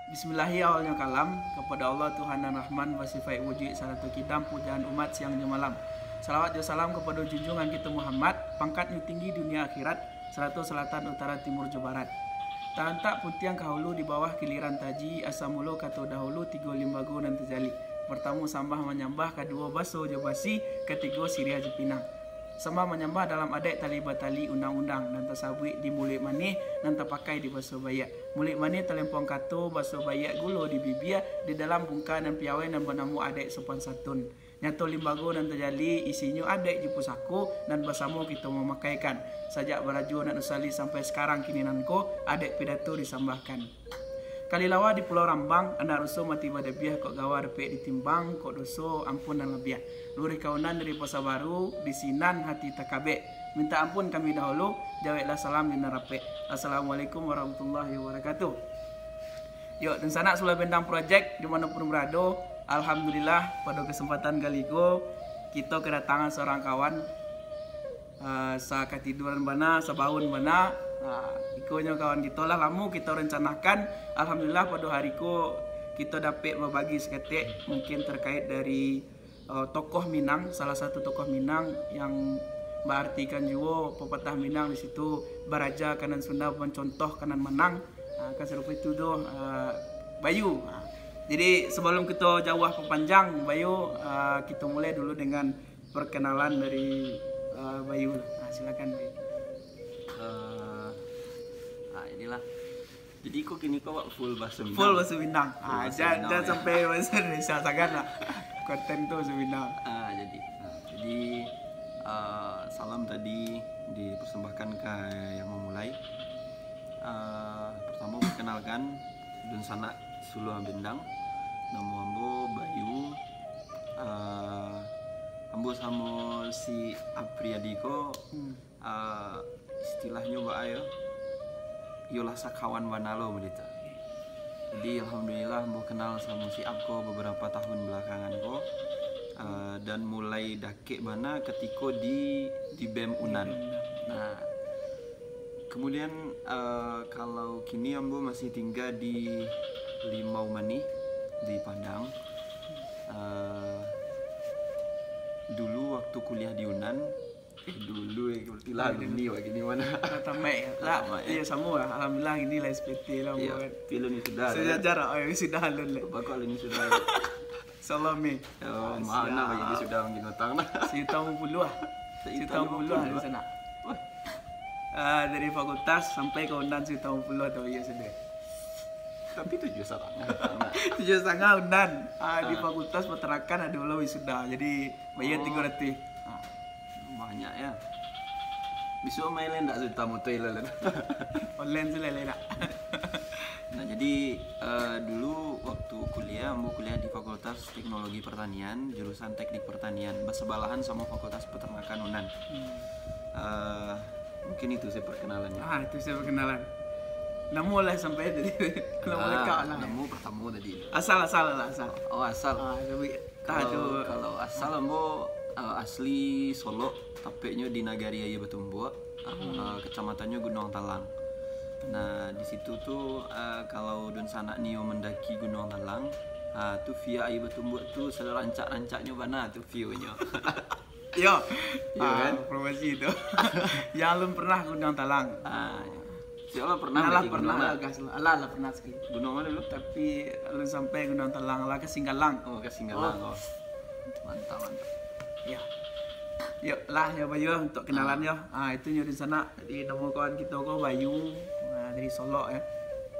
Bismillahi awalnya kalam, kepada Allah Tuhan dan Rahman wasifai wujud salatu kidam pujaan umat siang dan malam. Salawat dan salam kepada junjungan kita Muhammad, pangkatnya tinggi dunia akhirat, seratu selatan utara timur Jawa Barat. Tak putiang kahulu di bawah kiliran taji, asamulu kata dahulu tiga limbago dan terjali. Pertama sambah menyambah, kedua baso jabasi, ketiga siria jepinang. Sembah menyembah dalam adat tali batali undang-undang dan tersabui di mulik manih dan terpakai di baso bayak. Mulik manih terlempong kato baso bayak gulo di bibia di dalam bungka dan piawai dan bernamu adat sopan santun. Nyato limbago dan terjali isinya adat di pusako dan bersama kita memakaikan. Sajak beraju dan usali sampai sekarang kini nanko adat pidato disambahkan. Kali lawa di Pulau Rambang, anak rusuh mati badabiah kok gawa repek ditimbang, kok doso ampun dan lebiah. Luri kaunan dari Posa Baru, di Sinan hati takabe. Minta ampun kami dahulu, jawablah salam di narape. Assalamualaikum warahmatullahi wabarakatuh. Yuk, dan sana Sula Bendang Project dimanapun berada. Alhamdulillah pada kesempatan kali ini kita kedatangan seorang kawan. Sa katiduran bana, sabaun bana. Ikonya kawan kita lah lama kita rencanakan. Alhamdulillah pada hari ko kita dapat membagi seketik mungkin terkait dari tokoh Minang, salah satu tokoh Minang yang berartikan juga pepatah Minang di situ baraja kanan Sunda mencontoh kanan menang. Kan serupa itu doh Bayu. Jadi sebelum kita jauh panjang Bayu, kita mulai dulu dengan perkenalan dari Bayu. Silakan Bayu. Inilah. Jadi kok kini kok full bahasa Minang. Full bahasa Minang. Jangan sampai bahasa Indonesia sangat lah. Konten tuh bahasa Minang. Jadi salam tadi dipersembahkan ke yang memulai. Pertama perkenalkan Dun Sanak Sula Bendang. Nama ambo Bayu. Ambo sama si Apriyadiko. Istilahnya mbak ayo. Yolah sakawan wanalo medita. Jadi alhamdulillah mau kenal sama si Abko beberapa tahun belakangan ko, dan mulai dakek bana ketika di BEM Unan. Nah, kemudian kalau kini ambo masih tinggal di Limau Mani di Padang. Dulu waktu kuliah di Unan. Dulu berarti lah ini gini mana tamek lah iya semua alhamdulillah ini lah SPT lah buat film ini sudah sejarah ini sudah halal bakal ini sudah salami mana ini sudah binatang lah si tahun puluh di sana dari fakultas sampai ke Unan si tahun puluh atau iya sudah tapi 7,5 Unan di fakultas peternakan ada ulah wisuda jadi bayar 300 banyak ya. Bisa main lain tak cerita motor lain. Online sih lain tak. Nah jadi dulu waktu kuliah, ambo kuliah di Fakultas Teknologi Pertanian, jurusan Teknik Pertanian, bersebelahan sama Fakultas Peternakan Unan. Mungkin itu saya perkenalannya. Itu saya perkenalan. Namu lah sampai tadi. Kalau mereka lah. Namu pertama tadi. Asal. Oh asal. Kalau asal ambo asli Solo, tapenya di Nagari Aye Batumbua, kecamatannya Gunung Talang. Nah di situ tuh kalau Dun Sanak nio mendaki Gunung Talang, tuh via Aye Batumbua tuh serancak-rancaknya mana tuh view-nya. Yo, kan? Promosi itu. Yang belum pernah Gunung Talang. Siapa pernah? Alah pernah sekali. Gunung mana dulu? Tapi lu sampai Gunung Talang lah ke Singgalang. Oh ke Singgalang. Oh. Mantap. Ya, yuk lah ya Bayu untuk kenalan ya. Itu di sana di nama kawan kita ko Bayu dari Solo ya.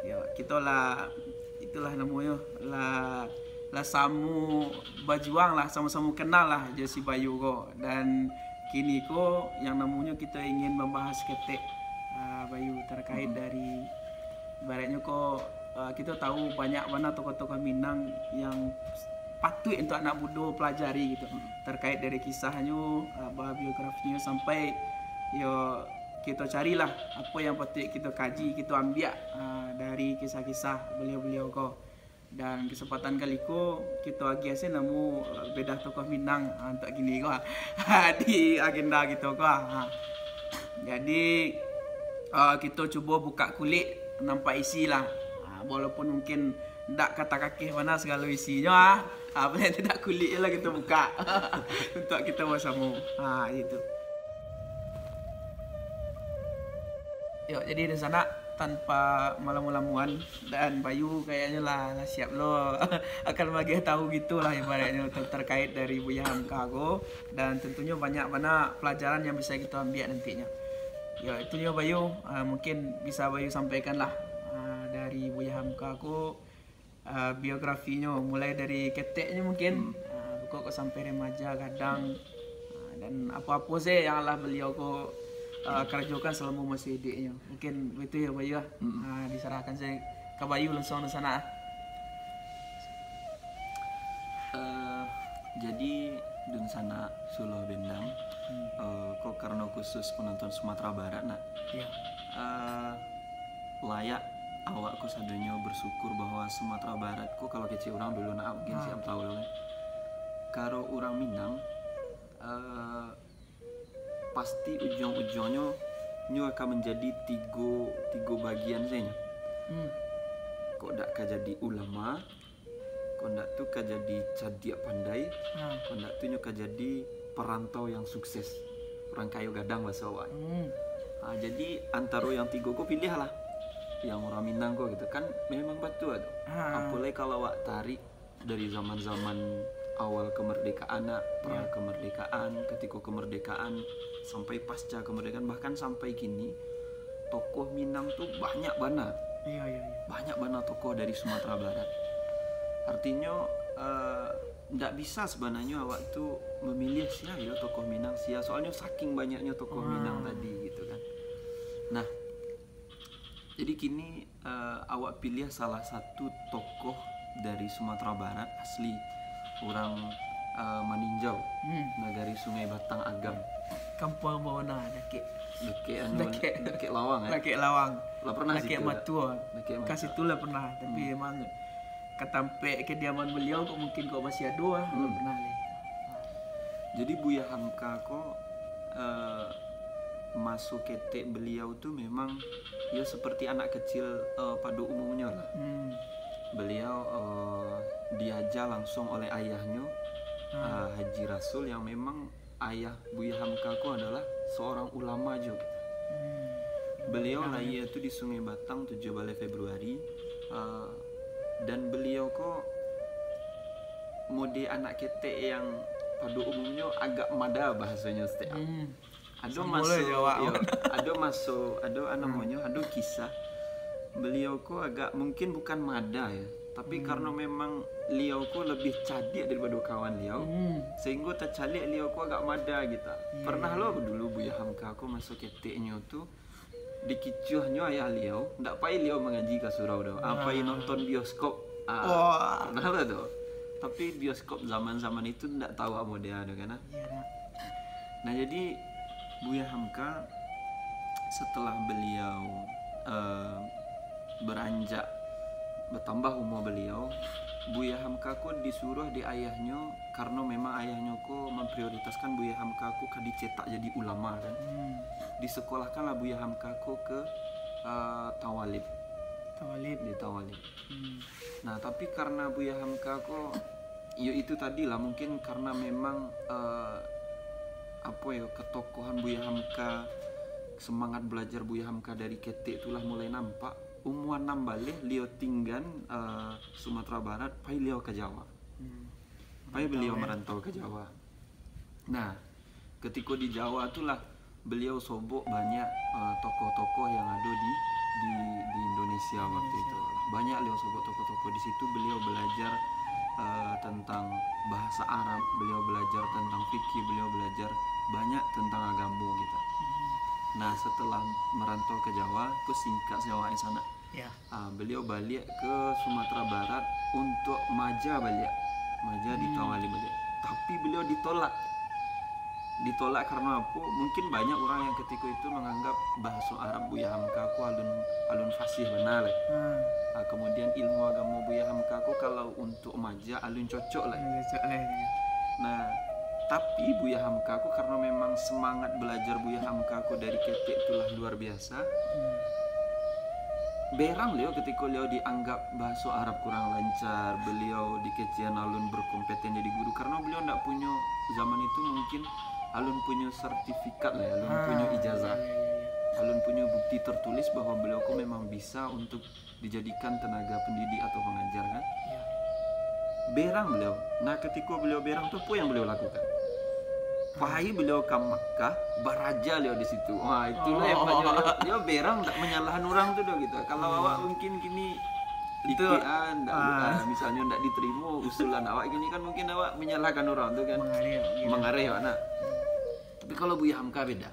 Ya kita lah itulah namanya lah samu berjuang lah sama-sama kenal lah aja si Bayu ko dan kini ko yang namanya kita ingin membahas ketek Bayu terkait dari baratnya ko kita tahu banyak mana tokoh-tokoh Minang yang patut untuk anak muda pelajari gitu terkait dari kisahnya, biografinya sampai yo kita carilah apa yang patut kita kaji, kita ambil dari kisah-kisah beliau-beliau ko. Dan kesempatan kali ko kita agi asyik namu beda tokoh Minang untuk gini ko di agenda kita ko. Jadi kita cuba buka kulit nampak isi lah, walaupun mungkin ndak kata kaki mana segala isinya apa yang tidak kulit lah kita buka untuk kita bersama itu. Yuk, jadi di sana tanpa malam-malamuan dan Bayu kayaknya lah siap lo akan bagi tahu gitulah ibaratnya terkait dari Buya Hamka go, dan tentunya banyak mana pelajaran yang bisa kita ambil nantinya. Ya itu ya Bayu, mungkin bisa Bayu sampaikan lah dari Buya Hamka go, biografinya mulai dari keteknya mungkin kok sampai remaja kadang dan apa-apa sih yang lah beliau kok kerjakan selama masih hidupnya. Mungkin itu ya Bayu. Diserahkan saya ke Bayu langsung di sana. Jadi di sana Solo Bendam kok karena khusus penonton Sumatera Barat nak layak awak ko sadonyo bersyukur bahwa Sumatera Barat kok kalau kecil orang dulu nak mungkin siap tahu kan karo orang Minang pasti ujung-ujungnya nyu akan menjadi tiga bagian saja. Kok dak ka jadi ulama, kok dak tu ka jadi cadia pandai, kok dak tu nyu ka jadi perantau yang sukses. Orang kayu gadang bahasa awak. Jadi antara yang tiga kok pilih lah. Yang orang Minang kok gitu kan memang betul ada. Apalagi kalau awak tarik dari zaman-zaman awal kemerdekaan, pra kemerdekaan, ketika kemerdekaan sampai pasca kemerdekaan bahkan sampai kini tokoh Minang tuh banyak banget. Banyak banget tokoh dari Sumatera Barat. Artinya ndak bisa sebenarnya awak tuh memilih siapa ya tokoh Minang siapa soalnya saking banyaknya tokoh Minang tadi gitu kan. Nah, jadi kini awak pilih salah satu tokoh dari Sumatera Barat asli orang Maninjau, Nagari Sungai Batang Agam. Kampung Bawana, Dake Lawang ya. Dake Lawang. Lah pernah Dake situ. Matua. Kasih itu lah pernah, tapi emang ketampe kediaman beliau kok mungkin kok masih ada belum pernah lihat. Jadi Buya Hamka kok masuk ketek beliau tuh memang ya seperti anak kecil pada umumnya lah. Beliau diajar langsung oleh ayahnya Haji Rasul yang memang ayah Buya Hamka ko adalah seorang ulama juga. Beliau lahir itu di Sungai Batang 7 Februari dan beliau kok mode anak ketek yang pada umumnya agak mada bahasanya setiap. Ada kisah beliau kok agak mungkin bukan mada ya, tapi karena memang Liau ko lebih cadik daripada kawan Liau, sehingga tercalik Liau ko agak mada gitu. Pernah lo dulu Buya Hamka ko masuk keteknya tuh dikicuhnya ayah Liau, ndak pai Liau mengaji ke surau dah, apa nonton bioskop. Pernah lo tuh. Tapi bioskop zaman-zaman itu ndak tahu apa dia ada kan. Nah jadi Buya Hamka setelah beliau beranjak bertambah umur beliau, Buya Hamka ko disuruh di ayahnya karena memang ayahnya ko memprioritaskan Buya Hamka ko dicetak jadi ulama kan. Disekolahkanlah Buya Hamka ko ke Tawalib di Tawalib. Nah tapi karena Buya Hamka ko ya itu tadi lah mungkin karena memang ketokohan Buya Hamka, semangat belajar Buya Hamka dari ketek itulah mulai nampak. Umuan 6 balik Liau tinggal Sumatera Barat, pai Liau ke Jawa. Pai beliau merantau ke Jawa. Nah, ketika di Jawa itulah beliau sobok banyak tokoh-tokoh yang ada di Indonesia waktu itu. Banyak Liau sobok tokoh-tokoh di situ. Beliau belajar tentang bahasa Arab, beliau belajar tentang fikih, beliau belajar banyak tentang agama gitu. Nah setelah merantau ke Jawa, ke singkat sewa di sana, beliau balik ke Sumatera Barat untuk maja di Tawali balik. Tapi beliau ditolak karena apa? Mungkin banyak orang yang ketika itu menganggap bahasa Arab Buya Hamka ko alun fasih benar. Kemudian ilmu agama Buya Hamka ko kalau untuk maja alun cocok lah. Nah tapi Buya Hamka ko karena memang semangat belajar Buya Hamka ko dari ketek itulah luar biasa. berang beliau ketika beliau dianggap bahasa Arab kurang lancar, beliau dikecian alun berkompeten jadi guru karena beliau tidak punya zaman itu mungkin alun punya sertifikat lah, alun punya ijazah, alun punya bukti tertulis bahwa beliau kok memang bisa untuk dijadikan tenaga pendidik atau pengajar kan. Berang beliau. Nah ketika beliau berang tuh apa yang beliau lakukan? Pahai beliau ke Makkah, baraja beliau di situ. Wah itulah yang dia berang tak menyalahkan orang tuh gitu. Kalau awak mungkin gini itu misalnya tidak diterima usulan awak gini kan mungkin awak menyalahkan orang tuh kan. Mengareh anak. Tapi kalau Buya Hamka beda.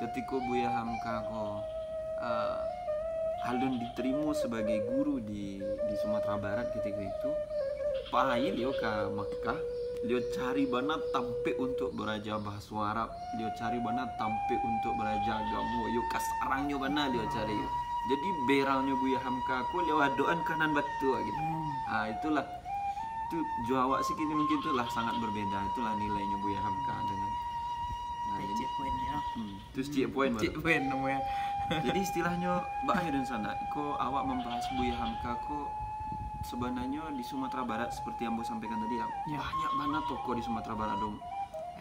Ketika Buya Hamka kok alun diterima sebagai guru di Sumatera Barat ketika itu, pahai beliau ke Makkah. Dia cari bana tampe untuk belajar bahasa Arab, dia cari bana tampe untuk belajar agama, yo kasarangnya bana dia cari. Jadi beralnya Buya Hamka aku lewat doan kanan batu gitu. Itulah itu Jawa sih kini mungkin itulah sangat berbeda. Itulah nilainya Buya Hamka dengan cek poin ya. Terus cek poin baru. Cek poin namanya. Jadi istilahnya Mbak Ayu dan sana, kok awak membahas Buya Hamka kok sebenarnya di Sumatera Barat seperti yang Bos sampaikan tadi ya. Banyak banget tokoh di Sumatera Barat dong.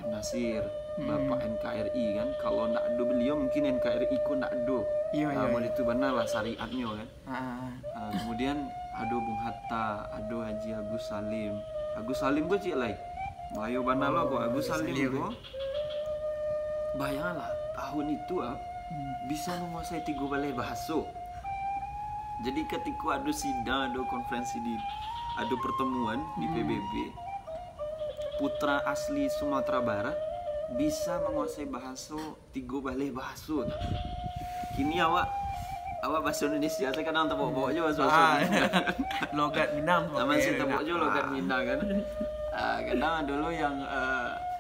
M. Nasir, Bapak NKRI kan. Kalau ndak ada beliau mungkin NKRI kok ndak ada. Itu benar lah syariatnya kan. Kemudian ada Bung Hatta, ada Haji Agus Salim. Agus Salim kok cik lai. Bayo benar lah kok Agus Salim kok. Bayanglah tahun itu bisa menguasai 3 balai bahasa. Jadi ketika ada sidang, ada konferensi ada pertemuan di PBB, putra asli Sumatera Barat bisa menguasai bahasa 3 balai bahasa. Kini awak bahasa Indonesia saya kadang tak bawa je bahasa logat Minang. Taman sih tak bawa je logat Minang kan. Kadang dulu yang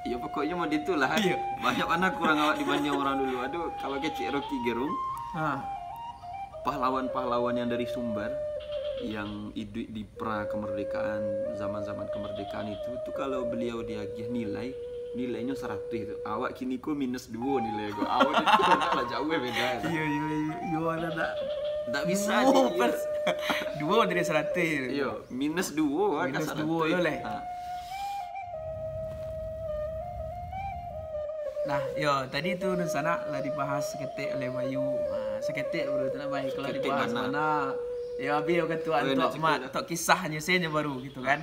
ya pokoknya mau ditulah. Banyak mana kurang awak dibanding orang dulu. Aduh kalau kecil Rocky Gerung. Pahlawan-pahlawan yang dari Sumbar yang hidup di pra kemerdekaan, zaman-zaman kemerdekaan itu kalau beliau diagih nilainya 100 itu. Awak kini ku -2 nilai gua. Awak itu lah jauh beda. Iya ada tak bisa di 2 dari 100. Iya, -2 -2 lah. Nah, tadi itu di sana lah dibahas seketik oleh Bayu. Seketik baru tu nak baik kalau dibahas mana. Habis ketua untuk mat untuk kisahnya senya baru gitu kan.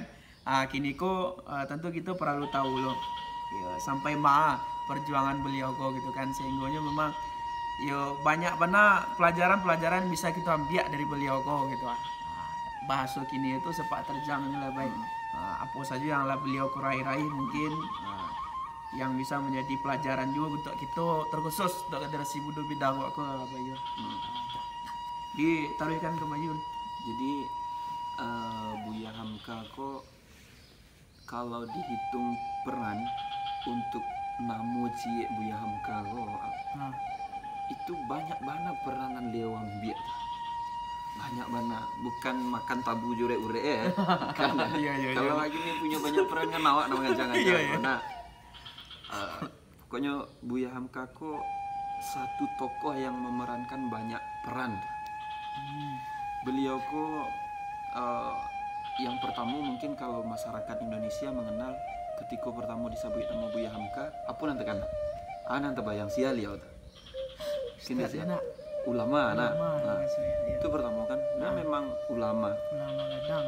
Kini tentu kita perlu tahu loh. Sampai perjuangan beliau gitu kan sehingga memang banyak mana pelajaran-pelajaran bisa kita ambil dari beliau gitu. Bahasa kini itu sepak terjangnya lah baik. Apa saja yang lah beliau raih mungkin yang bisa menjadi pelajaran juga untuk kita terkhusus untuk generasi muda bidang ke Bayu. Ditaruhkan ke Bayu. Jadi Buya Hamka kok kalau dihitung peran untuk namu cie Buya Hamka kok itu banyak banget peranan dia ambil. Banyak banget, bukan makan tabu jure-ure ya. Bukan. Kalau lagi nih punya banyak peran kan awak namanya jangan-jangan. Pokoknya Buya Hamka kok satu tokoh yang memerankan banyak peran. Beliau kok yang pertama mungkin kalau masyarakat Indonesia mengenal ketika pertama disebut nama Buya Hamka, apa nanti kan? Nanti bayang sial ya. Sini sih. Ulama. Itu pertama kan. Nah memang ulama. Ulama gadang.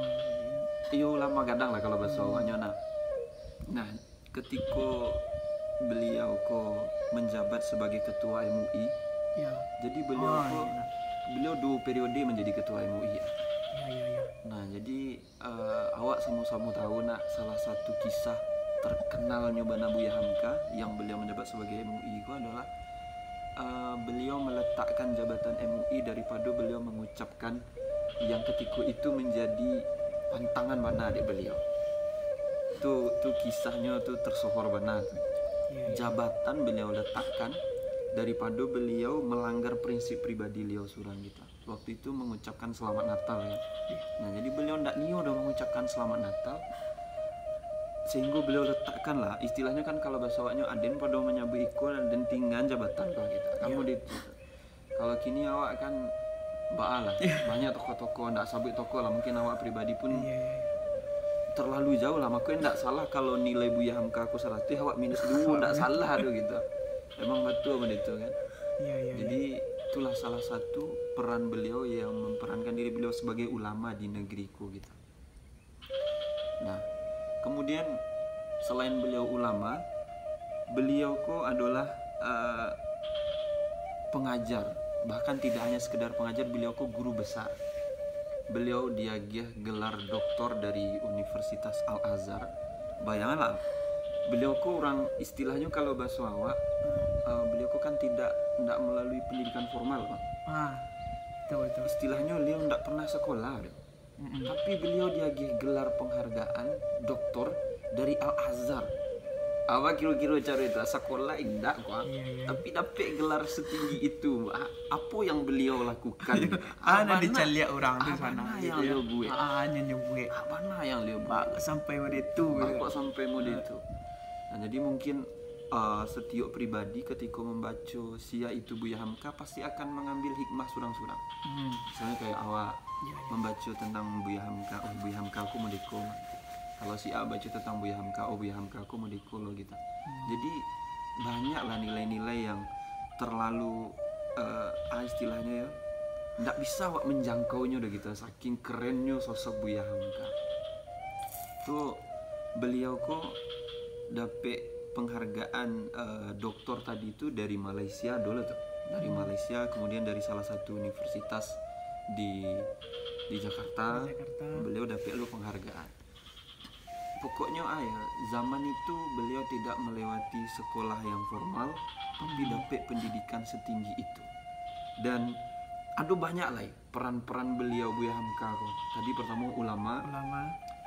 Iya ulama gadang lah kalau bahasa awaknya. Nah ketika beliau kok menjabat sebagai ketua MUI. Jadi beliau 2 periode menjadi ketua MUI. Nah jadi awak sama-sama tahu salah satu kisah terkenalnya Bana Buya Hamka yang beliau menjabat sebagai MUI itu adalah beliau meletakkan jabatan MUI daripada beliau mengucapkan yang ketika itu menjadi pantangan Bana adik beliau. Tuh kisahnya tuh tersohor benar. Jabatan beliau letakkan daripada beliau melanggar prinsip pribadi beliau surang kita. Waktu itu mengucapkan selamat Natal ya. Nah jadi beliau ndak udah mengucapkan selamat Natal sehingga beliau letakkan lah istilahnya kan kalau bahasa awaknya aden pada menyambut ikut dan tinggal jabatan kalau kita. Kamu itu. Kalau kini awak kan Baal lah. Banyak tokoh-tokoh, ndak sabit tokoh lah. Mungkin awak pribadi pun Iya, iya. terlalu jauh lah. Makanya ndak salah kalau nilai Buya Hamka aku 100, awak minus 2, ndak salah tuh gitu. Emang betul begitu kan. Iya, iya. Jadi itulah salah satu peran beliau yang memperankan diri beliau sebagai ulama di negeriku gitu. Nah, kemudian selain beliau ulama, beliau kok adalah pengajar. Bahkan tidak hanya sekedar pengajar, beliau kok guru besar. Beliau diagih gelar doktor dari Universitas Al-Azhar. Bayanganlah, beliau kok orang istilahnya kalau bahasa awak, beliau kok kan tidak melalui pendidikan formal, Pak. Betul. Istilahnya beliau tidak pernah sekolah. Tapi beliau diagih gelar penghargaan doktor dari Al-Azhar. Apa kira-kira cara itu? Sekolah indah kok. Iya. Tapi dapat gelar setinggi itu. Apa yang beliau lakukan? Ana dicaliak orang di sana. Apa yang dia buat? Hanya nyebut. Apa yang dia buat? Pak sampai begitu. Kok sampai mode itu? Nah, jadi mungkin setiap pribadi ketika membaca sia itu Buya Hamka pasti akan mengambil hikmah surang-surang. Misalnya kayak awak membaca tentang Buya Hamka, oh Buya Hamka aku mau deko. Kalau si A baca tentang Buya Hamka, oh Buya Hamka aku mau deko lo gitu. Jadi banyaklah nilai-nilai yang terlalu istilahnya ya, nggak bisa awak menjangkaunya udah gitu. Saking kerennya sosok Buya Hamka. Tuh beliau kok dapet penghargaan doktor tadi itu dari Malaysia dulu tuh, dari Malaysia, kemudian dari salah satu universitas di Jakarta. Beliau dapat lu penghargaan. Pokoknya zaman itu beliau tidak melewati sekolah yang formal, tapi dapat pendidikan setinggi itu. Dan ada banyak lah peran-peran beliau Buya Hamka kok. Tadi pertama ulama.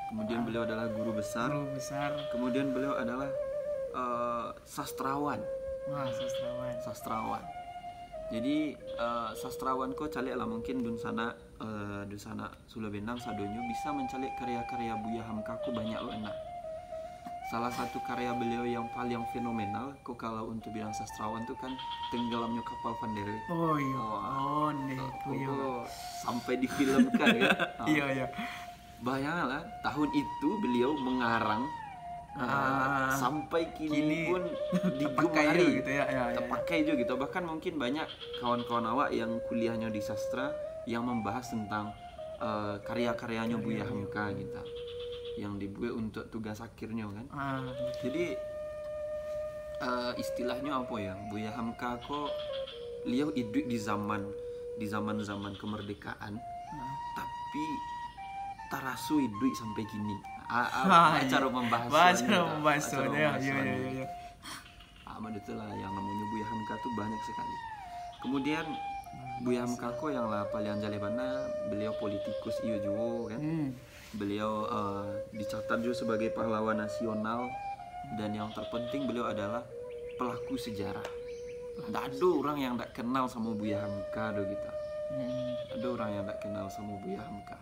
Kemudian beliau adalah guru besar. Kemudian beliau adalah sastrawan. Sastrawan. Jadi sastrawan kok calik lah mungkin dun sana Sula Benang sadonyo bisa mencalik karya-karya Buya Hamka kok banyak loh enak. Salah satu karya beliau yang paling fenomenal kok kalau untuk bilang sastrawan tuh kan Tenggelamnya Kapal Van der Weyck. Oh iya. Sampai difilmkan ya. Iya. Bayangkanlah tahun itu beliau mengarang sampai kini pun digemari gitu ya. Terpakai juga gitu. Bahkan mungkin banyak kawan-kawan awak yang kuliahnya di sastra yang membahas tentang karya-karyanya Buya Hamka gitu, yang dibuat untuk tugas akhirnya kan. Jadi istilahnya apa ya, Buya Hamka kok beliau hidup di zaman kemerdekaan, tapi tarasu hidup sampai kini. Cara membahasnya. Iya. Itulah yang namanya Buya Hamka tuh banyak sekali. Kemudian Buya Hamka kok yang lah paling jalebana, beliau politikus iyo juga kan. Beliau dicatat juga sebagai pahlawan nasional, dan yang terpenting beliau adalah pelaku sejarah. Nggak ada orang yang nggak kenal sama Buya Hamka do gitu. Ada orang yang nggak kenal sama Buya Hamka.